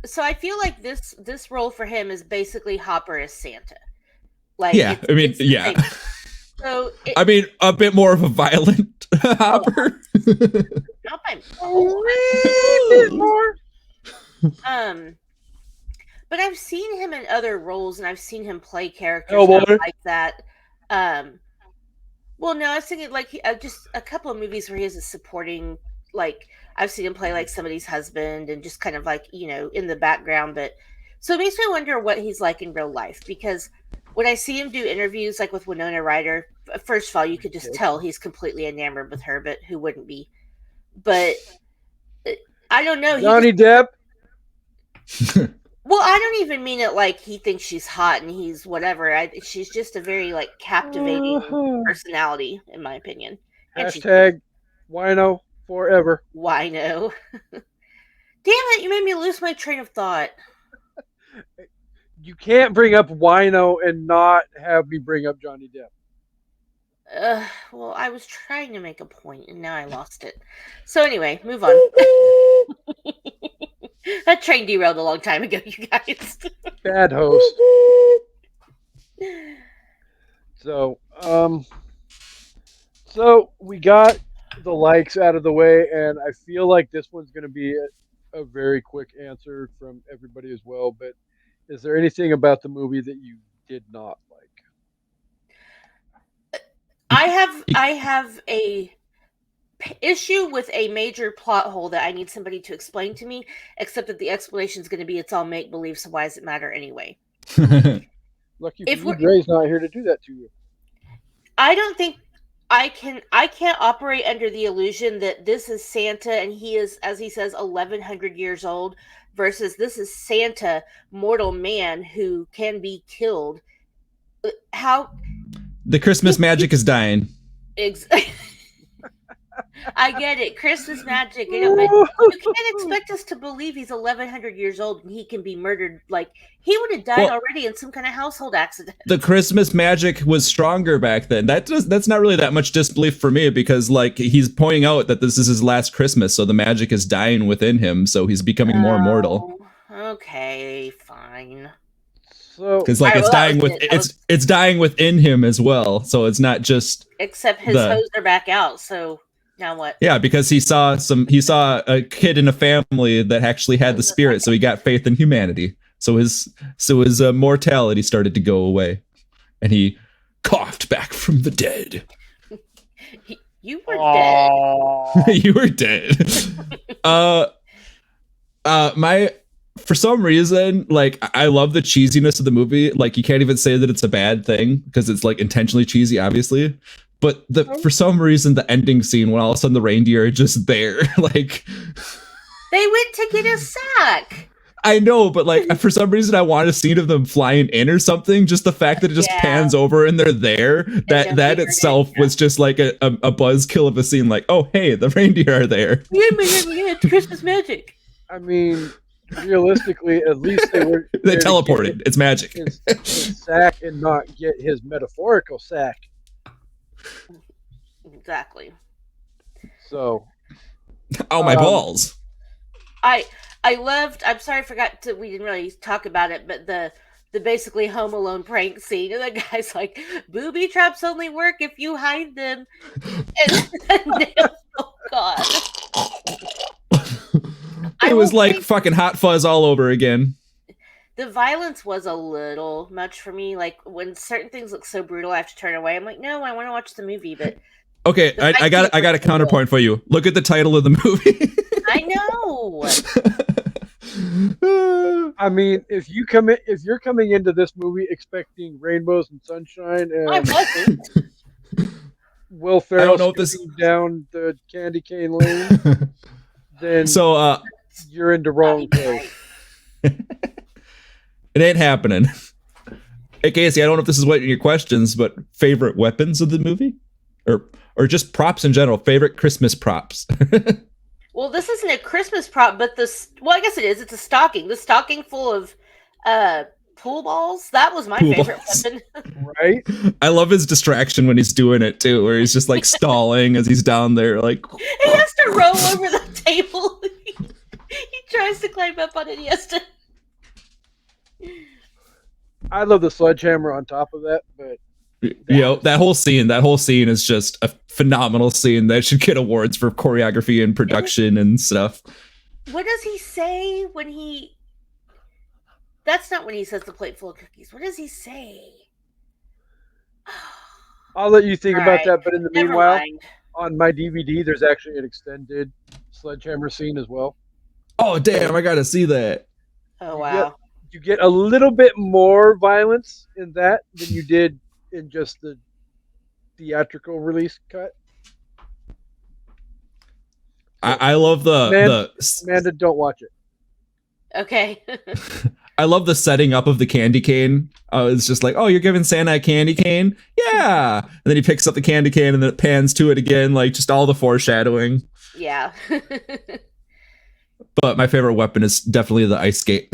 this role for him is basically Hopper as Santa. Like Yeah, I mean, it's the yeah. same. So I mean, a bit more of a violent Hopper. not by a bit more. But I've seen him in other roles, and I've seen him play characters like that. Well, no, I was thinking like just a couple of movies where he is a supporting. Like I've seen him play like somebody's husband, and just kind of like in the background. But so it makes me wonder what he's like in real life, because when I see him do interviews like with Winona Ryder, first of all, you could just tell he's completely enamored with her. But who wouldn't be? But I don't know. Johnny Depp. Well, I don't even mean it like he thinks she's hot and he's whatever. She's just a very like captivating personality, in my opinion. And Hashtag wino forever. Wino. Damn it! You made me lose my train of thought. You can't bring up wino and not have me bring up Johnny Depp. Well, I was trying to make a point and now I lost it. So anyway, move on. That train derailed a long time ago, you guys. Bad host. So we got the likes out of the way, and I feel like this one's going to be a very quick answer from everybody as well. But is there anything about the movie that you did not like? I have a issue with a major plot hole that I need somebody to explain to me, except that the explanation is going to be it's all make believe, so why does it matter anyway? Lucky for you, Dre's not here to do that to you. I don't think I can't operate under the illusion that this is Santa and he is, as he says, 1100 years old, versus this is Santa, mortal man who can be killed. How the Christmas magic is dying. Exactly. I get it, Christmas magic. But you can't expect us to believe he's 1100 years old and he can be murdered. Like he would have died already in some kind of household accident. The Christmas magic was stronger back then. That's not really that much disbelief for me, because like he's pointing out that this is his last Christmas, so the magic is dying within him, so he's becoming more immortal. Okay, fine. So because like it's dying within him as well, so it's not just except his hose are back out. So now what? Yeah, because he saw a kid in a family that actually had the spirit, so he got faith in humanity. So his mortality started to go away, and he coughed back from the dead. You were dead. You were dead. For some reason, like I love the cheesiness of the movie. Like you can't even say that it's a bad thing because it's like intentionally cheesy, obviously. But for some reason, the ending scene when all of a sudden the reindeer are just there, like they went to get a sack. I know, but like for some reason I want a scene of them flying in or something. Just the fact that it just pans over and they're there, that itself was just like a buzzkill of a scene. Like, oh hey, the reindeer are there. Yeah, it's Christmas magic. I mean, realistically, at least they teleported. It's magic. His sack and not get his metaphorical sack. Exactly. So, my balls. I loved. I'm sorry, I forgot we didn't really talk about it, but the basically Home Alone prank scene, and the guy's like, "Booby traps only work if you hide them." And oh god. It was like fucking Hot Fuzz all over again. The violence was a little much for me. Like when certain things look so brutal, I have to turn away. I'm like, no, I want to watch the movie. But okay, I got a counterpoint for you. Look at the title of the movie. I know. I mean, if you're coming into this movie expecting rainbows and sunshine, and I wasn't. Will Ferrell down the candy cane lane, then you're in the wrong place. It ain't happening. Hey Kasey, I don't know if this is what your questions, but favorite weapons of the movie, or just props in general. Favorite Christmas props. Well, this isn't a Christmas prop, but I guess it is. It's a stocking. The stocking full of pool balls. That was my favorite weapon. Right? I love his distraction when he's doing it too, where he's just like stalling as he's down there, like he has to roll over the table. He tries to climb up on it. He has to. I love the sledgehammer on top of that, but that whole scene is just a phenomenal scene that should get awards for choreography and production and stuff. What does he say when he... That's not when he says the plate full of cookies. What does he say? I'll let you think about that, but in the Never meanwhile, mind. on my DVD, there's actually an extended sledgehammer scene as well. Oh, damn, I gotta see that. Oh, wow. You get a little bit more violence in that than you did in just the theatrical release cut. I love Amanda, don't watch it. Okay. I love the setting up of the candy cane. It's just like, oh, you're giving Santa a candy cane? Yeah. And then he picks up the candy cane and then it pans to it again, like just all the foreshadowing. Yeah. But my favorite weapon is definitely the ice skate.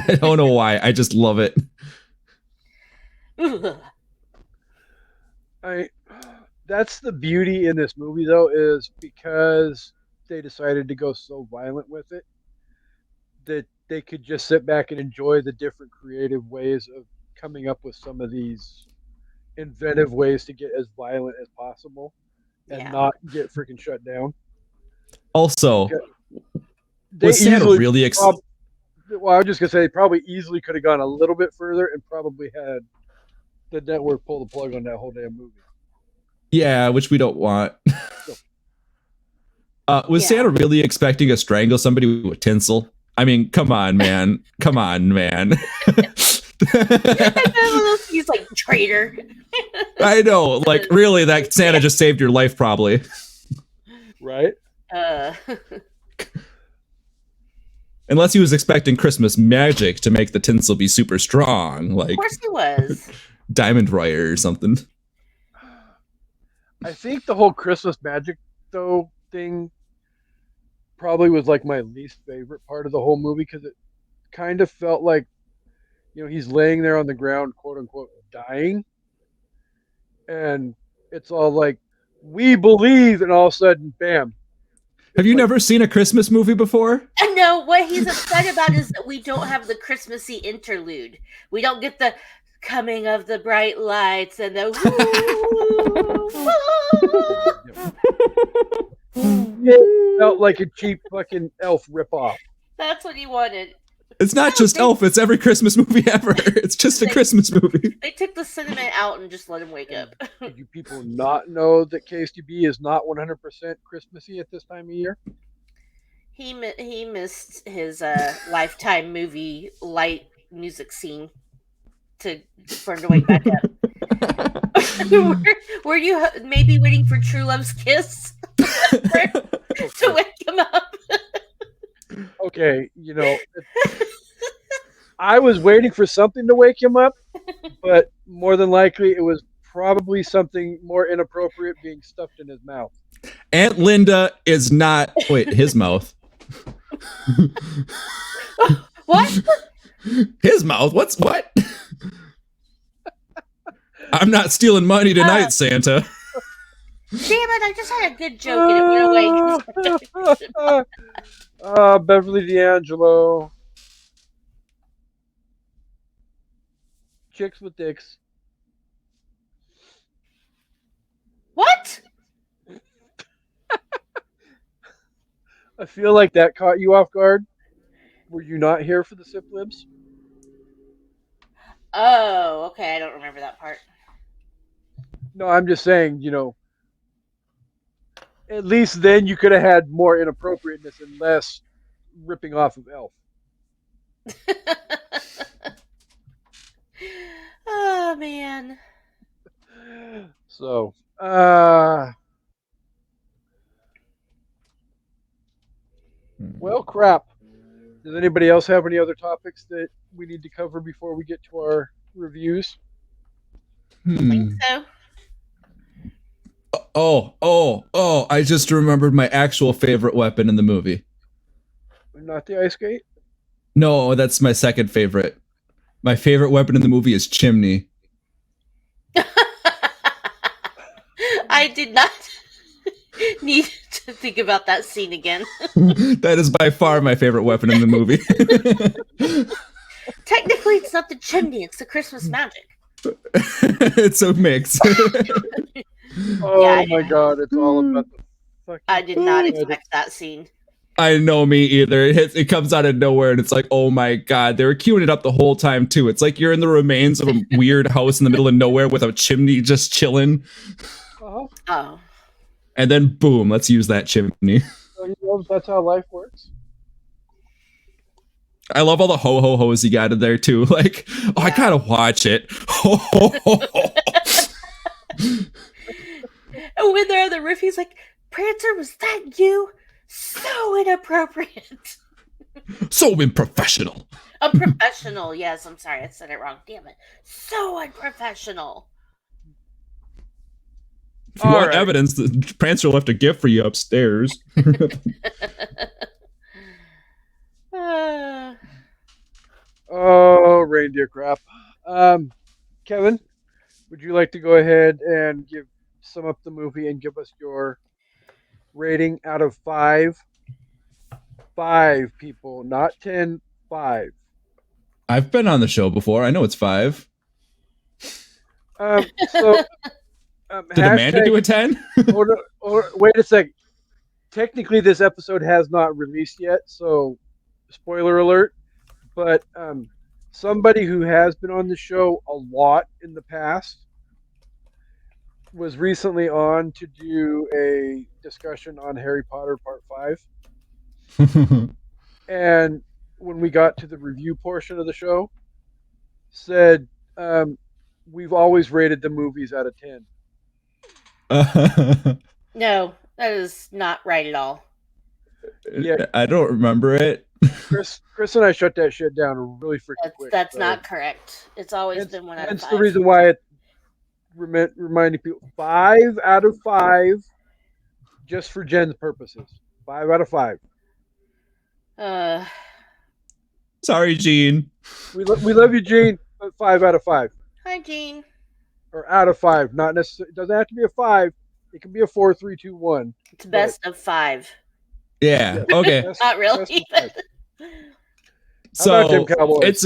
I don't know why. I just love it. That's the beauty in this movie, though, is because they decided to go so violent with it that they could just sit back and enjoy the different creative ways of coming up with some of these inventive ways to get as violent as possible and not get freaking shut down. Also, was Santa really well, I was just going to say, they probably easily could have gone a little bit further and probably had the network pull the plug on that whole damn movie. Yeah, which we don't want. Was Santa really expecting to strangle somebody with tinsel? I mean, come on, man. Come on, man. He's like, traitor. I know. Like, really, that Santa just saved your life, probably. Right? Unless he was expecting Christmas magic to make the tinsel be super strong. Like, of course he was. Diamond Royer or something. I think the whole Christmas magic, though, thing probably was like my least favorite part of the whole movie because it kind of felt like, you know, he's laying there on the ground, quote unquote, dying. And it's all like, we believe, and all of a sudden, bam. Have you never seen a Christmas movie before? No, what he's upset about is that we don't have the Christmassy interlude. We don't get the coming of the bright lights and the It felt like a cheap fucking Elf ripoff. That's what he wanted. It's not just Elf, it's every Christmas movie ever. It's just a Christmas movie. They took the cinnamon out and just let him wake up. Do you people not know that KSTB is not 100% Christmassy at this time of year? He missed his Lifetime movie light music scene for him to wake back up. were you maybe waiting for True Love's Kiss to wake him up? Okay, you know, I was waiting for something to wake him up, but more than likely it was probably something more inappropriate being stuffed in his mouth. Aunt Linda is not... Wait, his mouth. What? His mouth? What? I'm not stealing money tonight, Santa. Damn it, I just had a good joke and it went away. Beverly D'Angelo. Chicks with dicks. What? I feel like that caught you off guard. Were you not here for the Sip Libs? Oh, okay, I don't remember that part. No, I'm just saying, you know, at least then you could have had more inappropriateness and less ripping off of Elf. Oh, man. So, well, crap. Does anybody else have any other topics that we need to cover before we get to our reviews? I think so. Oh, I just remembered my actual favorite weapon in the movie. Not the ice skate? No, that's my second favorite. My favorite weapon in the movie is chimney. I did not. need to think about that scene again. That is by far my favorite weapon in the movie. Technically, it's not the chimney; it's the Christmas magic. It's a mix. Oh Yeah, my god, it's all about the fucking. I did not magic. expect that scene. I know, me either. It comes out of nowhere, and it's like, oh my god, they were queuing it up the whole time too. It's like you're in the remains of a weird house in the middle of nowhere with a chimney just chilling, Uh-huh. Oh, and then boom, let's use that chimney. So you know that's how life works. I love all the ho ho ho's you got in there too. Like, oh, I gotta watch it. Ho, ho, ho, ho. and when they're on the roof, he's like, "Prancer, was that you? So inappropriate." So unprofessional. Unprofessional. Yes, I'm sorry, I said it wrong. Damn it. So unprofessional. If you All want right. evidence, the Prancer left a gift for you upstairs. Oh, reindeer crap. Kevin, would you like to go ahead and sum up the movie and give us your rating out of 5? 5 people, not 10. 5. I've been on the show before. I know it's 5. So, Did Amanda do a 10? or wait a second. Technically, this episode has not released yet, so spoiler alert. But somebody who has been on the show a lot in the past was recently on to do a discussion on Harry Potter Part 5. And when we got to the review portion of the show, said, we've always rated the movies out of 10. No, that is not right at all. Yeah. I don't remember it. Chris and I shut that shit down really freaking quick. That's so not correct. It's always been 1 out of 5. That's the reason why it reminding people 5 out of 5 just for Jen's purposes. 5 out of 5. Sorry, Gene. We love you, Gene, but 5 out of 5. Hi, Gene. Or out of 5. Not necessarily. It doesn't have to be a 5. It can be a 4, 3, 2, 1. It's best of 5. Yeah. Okay. Not really. How about So Tim Cowboys?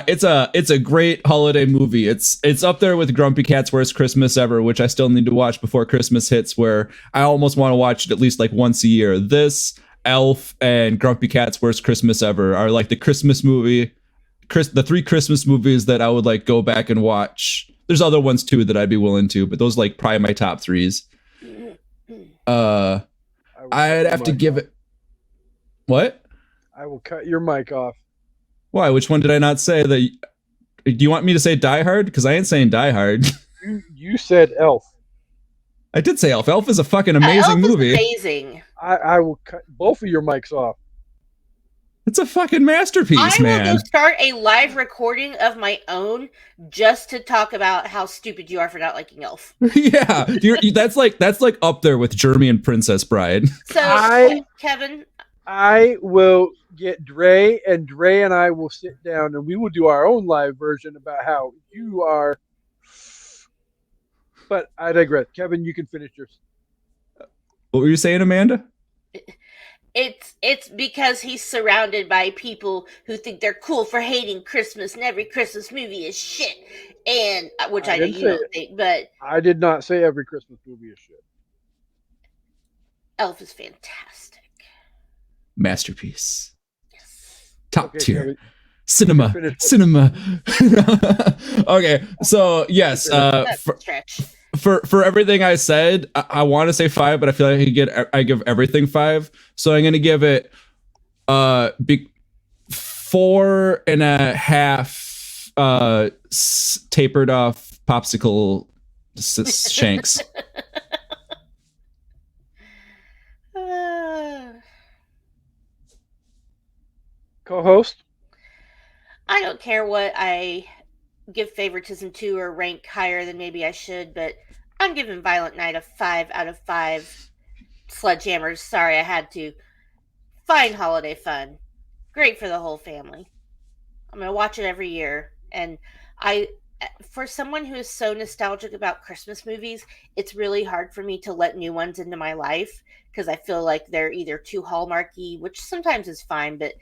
it's a great holiday movie. It's up there with Grumpy Cat's Worst Christmas Ever, which I still need to watch before Christmas hits, where I almost want to watch it at least like once a year. This, Elf, and Grumpy Cat's Worst Christmas Ever are like the Christmas movie, the 3 Christmas movies that I would like go back and watch. There's other ones too that I'd be willing to, but those like probably my top 3s. I'd have to give it. What? I will cut your mic off. Why? Which one did I not say? Do you want me to say Die Hard? Because I ain't saying Die Hard. You said Elf. I did say Elf. Elf is a fucking amazing Elf movie. Is amazing. I will cut both of your mics off. It's a fucking masterpiece, man. I will go start a live recording of my own just to talk about how stupid you are for not liking Elf. Yeah, that's like up there with Jeremy and Princess Bride. So, Kevin, I will get Dre, and Dre and I will sit down, and we will do our own live version about how you are. But I digress. Kevin, you can finish yours. What were you saying, Amanda? It's because he's surrounded by people who think they're cool for hating Christmas, and every Christmas movie is shit. And which I know you don't think, but I did not say every Christmas movie is shit. Elf is fantastic. Masterpiece. Yes. Top tier. Kevin, Cinema. Okay, so yes, Stretch. for everything I said, I want to say 5, but I feel like I give everything 5. So I'm gonna give it 4.5 tapered off popsicle shanks. Co-host? I don't care what I give favoritism to or rank higher than maybe I should, but I'm giving Violent Night a 5 out of 5 sledgehammers. Sorry, I had to. Fine holiday fun. Great for the whole family. I'm going to watch it every year. And I for someone who is so nostalgic about Christmas movies, it's really hard for me to let new ones into my life because I feel like they're either too hallmarky, which sometimes is fine, but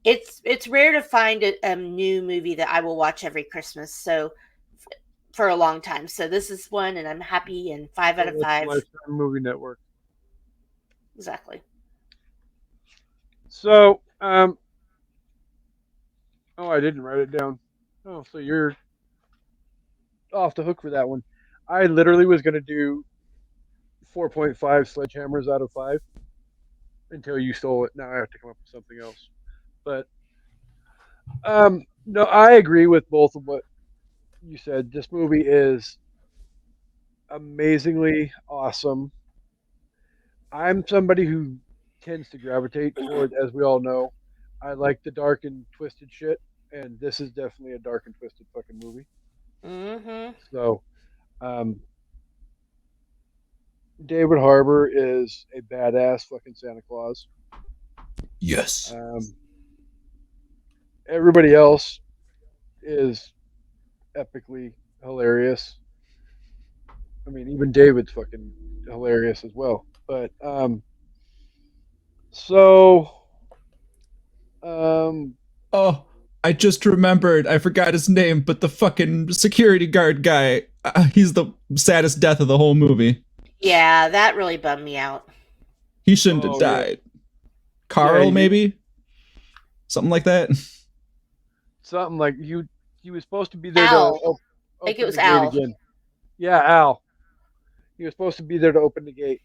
it's rare to find a new movie that I will watch every Christmas. So for a long time. So this is one, and I'm happy. And 5 out of That's 5. Lifetime Movie Network. Exactly. So, oh, I didn't write it down. Oh, so you're off the hook for that one. I literally was going to do 4.5 sledgehammers out of 5 until you stole it. Now I have to come up with something else. But no, I agree with both of what you said. This movie is amazingly awesome. I'm somebody who tends to gravitate toward, as we all know, I like the dark and twisted shit, and this is definitely a dark and twisted fucking movie. Mm-hmm. So, um, David Harbour is a badass fucking Santa Claus. Yes. Everybody else is epically hilarious. I mean, even David's fucking hilarious as well. But so Oh, I just remembered. I forgot his name, but the fucking security guard guy. He's the saddest death of the whole movie. Yeah, that really bummed me out. He shouldn't have died. Carl, Yeah, maybe? Something like that. Something like he was supposed to be there Al. to open Like it was the gate Al. again. Yeah, Al. He was supposed to be there to open the gate.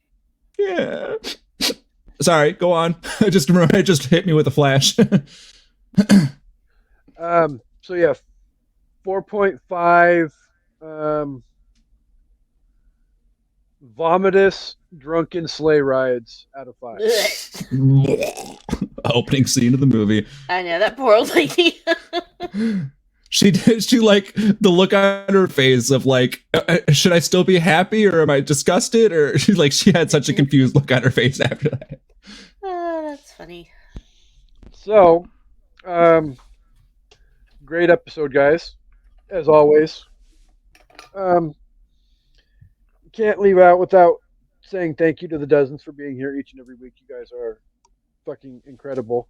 Yeah. Sorry, go on. I just remember it just hit me with a flash. So yeah, 4.5 vomitous drunken sleigh rides out of 5. Opening scene of the movie. I know, that poor old lady. She like the look on her face of like, should I still be happy or am I disgusted? Or she had such a confused look on her face after that. Oh, that's funny. So, great episode, guys, as always. Can't leave out without saying thank you to the dozens for being here each and every week. You guys are fucking incredible.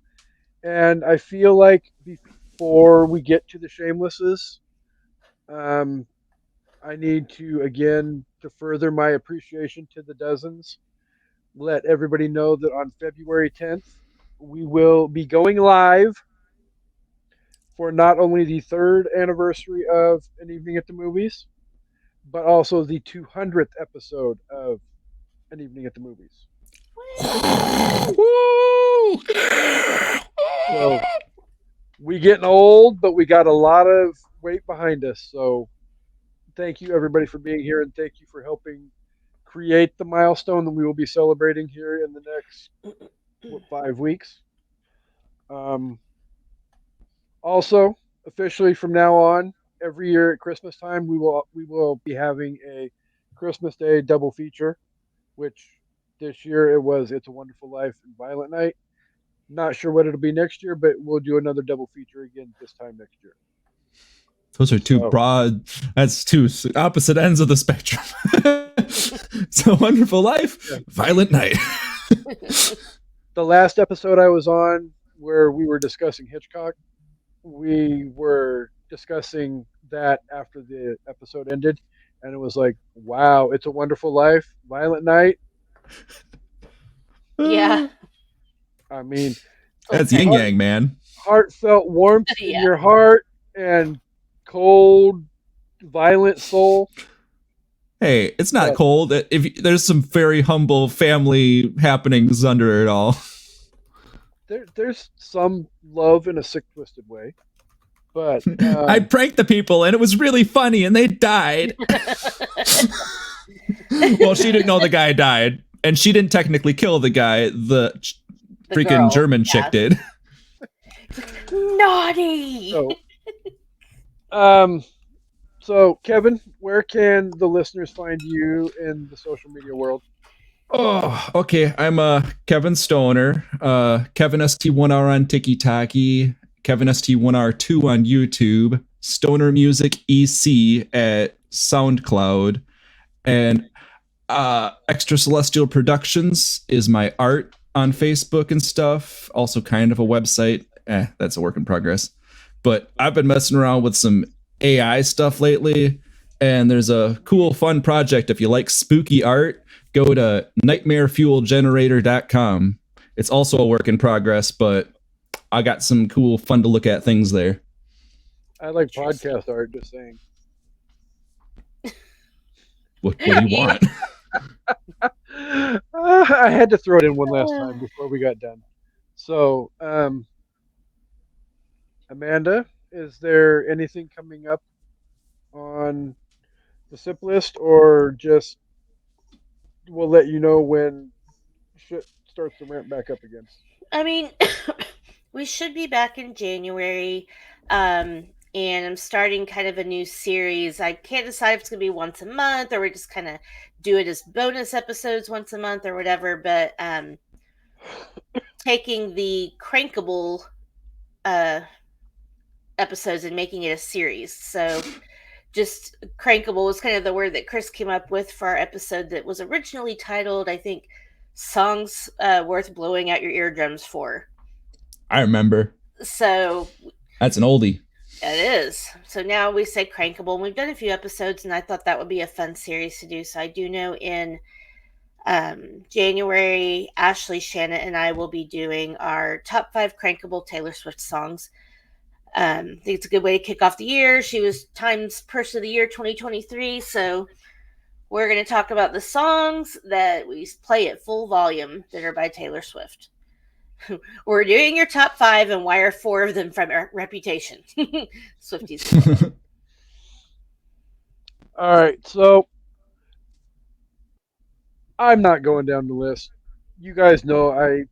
And I feel like before we get to the shamelesses, I need to, again, to further my appreciation to the dozens, let everybody know that on February 10th, we will be going live for not only the 3rd anniversary of An Evening at the Movies, but also the 200th episode of An Evening at the Movies. So we getting old, but we got a lot of weight behind us. So thank you everybody for being here, and thank you for helping create the milestone that we will be celebrating here in the next 5 weeks. Also, officially from now on, every year at Christmas time, we will be having a Christmas Day double feature, which this year it was It's a Wonderful Life and Violent Night. Not sure what it'll be next year, but we'll do another double feature again this time next year. Those are two broad, that's two opposite ends of the spectrum. It's a Wonderful Life, yeah. Violent Night. The last episode I was on where we were discussing Hitchcock, we were discussing that after the episode ended, and it was like, wow, It's a Wonderful Life, Violent Night. Yeah. I mean, that's yin yang, man. Heartfelt warmth in your heart and cold, violent soul. Hey, it's not cold. If there's some very humble family happenings under it all. There's some love in a sick, twisted way. But I pranked the people, and it was really funny, and they died. Well, she didn't know the guy died, and she didn't technically kill the guy. The freaking girl, German chick did. Naughty. So, Kevin, where can the listeners find you in the social media world? Oh, okay. I'm Kevin Stoner. Kevin ST1R on TikTok, Kevin ST1R2 on YouTube, Stoner Music EC at SoundCloud, and Extra Celestial Productions is my art on Facebook and stuff. Also, kind of a website. That's a work in progress. But I've been messing around with some AI stuff lately, and there's a cool, fun project. If you like spooky art, go to nightmarefuelgenerator.com. It's also a work in progress, but I got some cool, fun to look at things there. I like podcast art, just saying. What do you want? I had to throw it in one last time before we got done. So, Amanda, is there anything coming up on the SIP list, or just we'll let you know when shit starts to ramp back up again? I mean, we should be back in January. And I'm starting kind of a new series. I can't decide if it's going to be once a month or we're just kind of do it as bonus episodes once a month or whatever. But taking the Crankable episodes and making it a series. So just Crankable was kind of the word that Chris came up with for our episode that was originally titled, I think, Songs Worth Blowing Out Your Eardrums For. I remember. So that's an oldie. It is. So now we say Crankable. And we've done a few episodes, and I thought that would be a fun series to do. So I do know in January, Ashley, Shannon, and I will be doing our top 5 Crankable Taylor Swift songs. I think it's a good way to kick off the year. She was Times Person of the Year 2023. So we're going to talk about the songs that we play at full volume that are by Taylor Swift. We're doing your top 5, and why are 4 of them from Reputation? Swifties. All right, so I'm not going down the list. You guys know I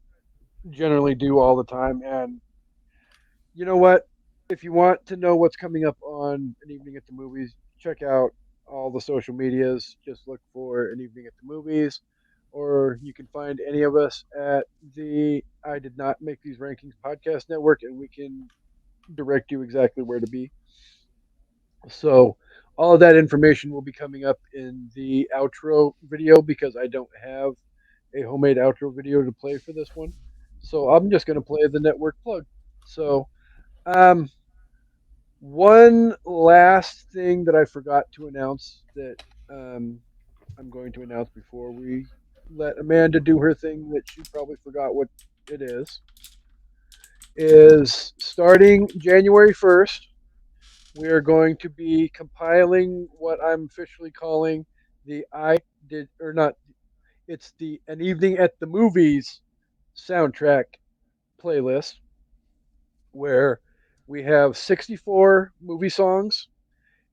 generally do all the time, and you know what? If you want to know what's coming up on An Evening at the Movies, check out all the social medias. Just look for An Evening at the Movies, or you can find any of us at the I Did Not Make These Rankings podcast network, and we can direct you exactly where to be. So all of that information will be coming up in the outro video, because I don't have a homemade outro video to play for this one. So I'm just going to play the network plug. So one last thing that I forgot to announce that I'm going to announce before we let Amanda do her thing that she probably forgot what it is starting January 1st, we are going to be compiling what I'm officially calling the it's the An Evening at the Movies soundtrack playlist, where we have 64 movie songs,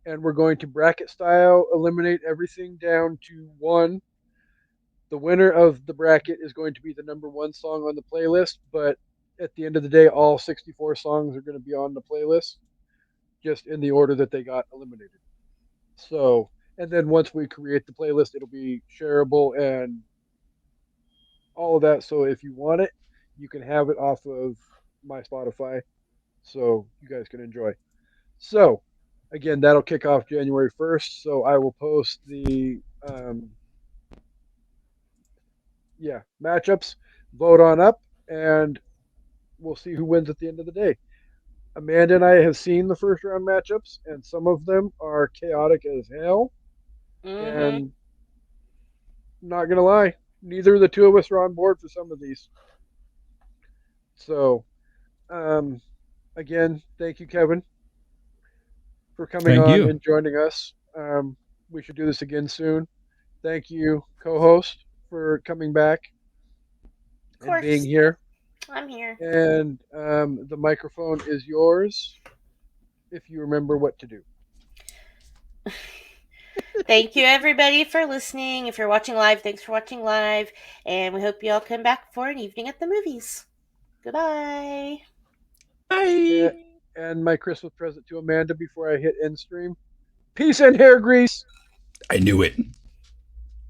and we're going to bracket style eliminate everything down to one. The winner of the bracket is going to be the number 1 song on the playlist, but at the end of the day, all 64 songs are going to be on the playlist, just in the order that they got eliminated. So, and then once we create the playlist, it'll be shareable and all of that. So if you want it, you can have it off of my Spotify, so you guys can enjoy. So, again, that'll kick off January 1st. So I will post the matchups, vote on up, and we'll see who wins at the end of the day. Amanda and I have seen the first round matchups, and some of them are chaotic as hell. Mm-hmm. And not gonna lie, neither of the two of us are on board for some of these. So, again, thank you, Kevin, for coming on and joining us. We should do this again soon. Thank you, co-host, for coming back and being here. I'm here. And the microphone is yours if you remember what to do. Thank you, everybody, for listening. If you're watching live, thanks for watching live. And we hope you all come back for An Evening at the Movies. Goodbye. Bye. And my Christmas present to Amanda before I hit end stream. Peace and hair grease. I knew it.